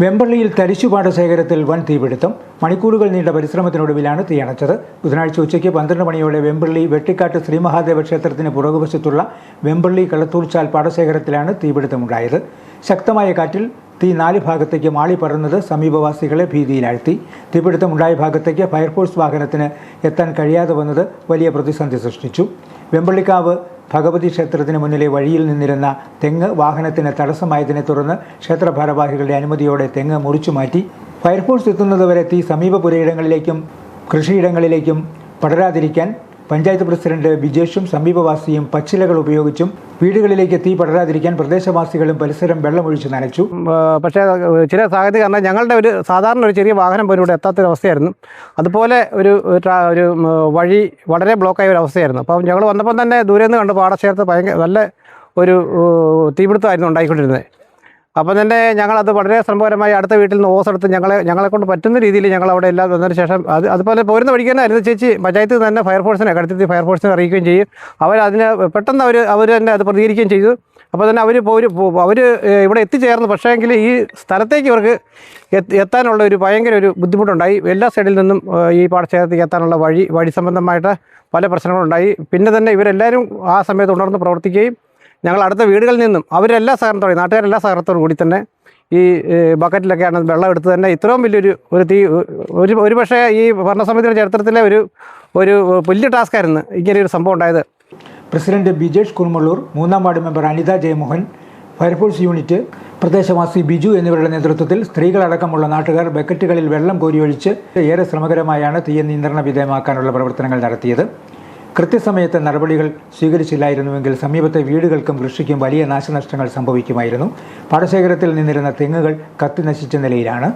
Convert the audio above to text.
വെമ്പള്ളിയിൽ തരിശുപാടശേഖരത്തിൽ വൻ തീപിടുത്തം. മണിക്കൂറുകൾ നീണ്ട പരിശ്രമത്തിനൊടുവിലാണ് തീയണച്ചത്. ബുധനാഴ്ച ഉച്ചയ്ക്ക് 12 മണിയോടെ വെമ്പള്ളി വെട്ടിക്കാട്ട് ശ്രീമഹാദേവ ക്ഷേത്രത്തിന് പുറകുവശത്തുള്ള വെമ്പള്ളി കളത്തൂർച്ചാൽ പാടശേഖരത്തിലാണ് തീപിടുത്തമുണ്ടായത്. ശക്തമായ കാറ്റിൽ തീ 4 ഭാഗത്തേക്ക് മാളി പറന്നത് സമീപവാസികളെ ഭീതിയിലാഴ്ത്തി. തീപിടുത്തമുണ്ടായ ഭാഗത്തേക്ക് ഫയർഫോഴ്സ് വാഹനത്തിന് എത്താൻ കഴിയാതെ വന്നത് വലിയ പ്രതിസന്ധി സൃഷ്ടിച്ചു. വെമ്പള്ളിക്കാവ് ഭഗവതി ക്ഷേത്രത്തിന് മുന്നിലെ വഴിയിൽ നിന്നിരുന്ന തെങ്ങ് വാഹനത്തിന് തടസ്സമായതിനെ തുടർന്ന് ക്ഷേത്ര ഭാരവാഹികളുടെ അനുമതിയോടെ തെങ്ങ് മുറിച്ചുമാറ്റി. ഫയർഫോഴ്സ് എത്തുന്നതുവരെ തീ സമീപ പുരയിടങ്ങളിലേക്കും കൃഷിയിടങ്ങളിലേക്കും പടരാതിരിക്കാൻ പഞ്ചായത്ത് പ്രസിഡന്റ് ബിജേഷും സമീപവാസിയും പച്ചിലകൾ ഉപയോഗിച്ചും വീടുകളിലേക്ക് തീ പടരാതിരിക്കാൻ പ്രദേശവാസികളും പരിസരം വെള്ളമൊഴിച്ച് നനച്ചു. പക്ഷേ ചില സാഹചര്യം കാരണം ഞങ്ങളുടെ ഒരു സാധാരണ ഒരു ചെറിയ വാഹനം പോലും ഇവിടെ എത്താത്തൊരവസ്ഥയായിരുന്നു. അതുപോലെ ഒരു വഴി വളരെ ബ്ലോക്കായ ഒരു അവസ്ഥയായിരുന്നു. അപ്പോൾ ഞങ്ങൾ വന്നപ്പം തന്നെ ദൂരെ നിന്ന് കണ്ട് പാടശേഖരത്ത് ഭയങ്കര നല്ല ഒരു തീപിടുത്തമായിരുന്നു ഉണ്ടായിക്കൊണ്ടിരുന്നത്. അപ്പം തന്നെ ഞങ്ങളത് വളരെ ശ്രമകരമായി അടുത്ത വീട്ടിൽ നിന്ന് ഓസെടുത്ത് ഞങ്ങളെ കൊണ്ട് പറ്റുന്ന രീതിയിൽ ഞങ്ങൾ അവിടെ എല്ലാം വന്നതിന് ശേഷം അതുപോലെ പോരുന്ന വഴിക്ക് തന്നെ അരുത് ചേച്ചി പഞ്ചായത്തിൽ തന്നെ ഫയർഫോഴ്സിനെ കടത്തി ഫയർഫോഴ്സിനെ അറിയിക്കുകയും ചെയ്യും. അതിന് പെട്ടെന്ന് അവർ തന്നെ അത് പ്രതികരിക്കുകയും ചെയ്തു. അപ്പോൾ തന്നെ അവർ ഇവിടെ എത്തിച്ചേർന്നു. പക്ഷേങ്കിൽ ഈ സ്ഥലത്തേക്ക് ഇവർക്ക് എത്താനുള്ള ഒരു ഭയങ്കര ഒരു ബുദ്ധിമുട്ടുണ്ടായി. എല്ലാ സൈഡിൽ നിന്നും ഈ പാടശേഖരത്തേക്ക് എത്താനുള്ള വഴി സംബന്ധമായിട്ട് പല പ്രശ്നങ്ങളുണ്ടായി. പിന്നെ തന്നെ ഇവരെല്ലാവരും ആ സമയത്ത് ഉണർന്ന് പ്രവർത്തിക്കുകയും ഞങ്ങൾ അടുത്ത വീടുകളിൽ നിന്നും അവരെല്ലാ സഹകരണത്തോടെ നാട്ടുകാരെല്ലാ സഹകരണത്തോടും കൂടി തന്നെ ഈ ബക്കറ്റിലൊക്കെയാണ് വെള്ളം എടുത്ത് തന്നെ ഇത്രയും വലിയൊരു തീ ഒരു പക്ഷേ ഈ ഭരണസമിതിയുടെ ചരിത്രത്തിലെ ഒരു വലിയ ടാസ്ക്കായിരുന്നു ഇങ്ങനെയൊരു സംഭവം ഉണ്ടായത്. പ്രസിഡന്റ് ബിജേഷ് കുർമള്ളൂർ, 3-ാം ward member Anitha Jayamohan, fire force unit പ്രദേശവാസി ബിജു എന്നിവരുടെ നേതൃത്വത്തിൽ സ്ത്രീകളടക്കമുള്ള നാട്ടുകാർ ബക്കറ്റുകളിൽ വെള്ളം കോരിയൊഴിച്ച് ഏറെ ശ്രമകരമായാണ് തീയെ നിയന്ത്രണ വിധേയമാക്കാനുള്ള പ്രവർത്തനങ്ങൾ നടത്തിയത്. കൃത്യസമയത്ത് നടപടികൾ സ്വീകരിച്ചില്ലായിരുന്നുവെങ്കിൽ സമീപത്തെ വീടുകൾക്കും കൃഷിക്കും വലിയ നാശനഷ്ടങ്ങൾ സംഭവിക്കുമായിരുന്നു. പാടശേഖരത്തിൽ നിന്നിരുന്ന തെങ്ങുകൾ കത്തി നശിച്ച നിലയിലാണ്.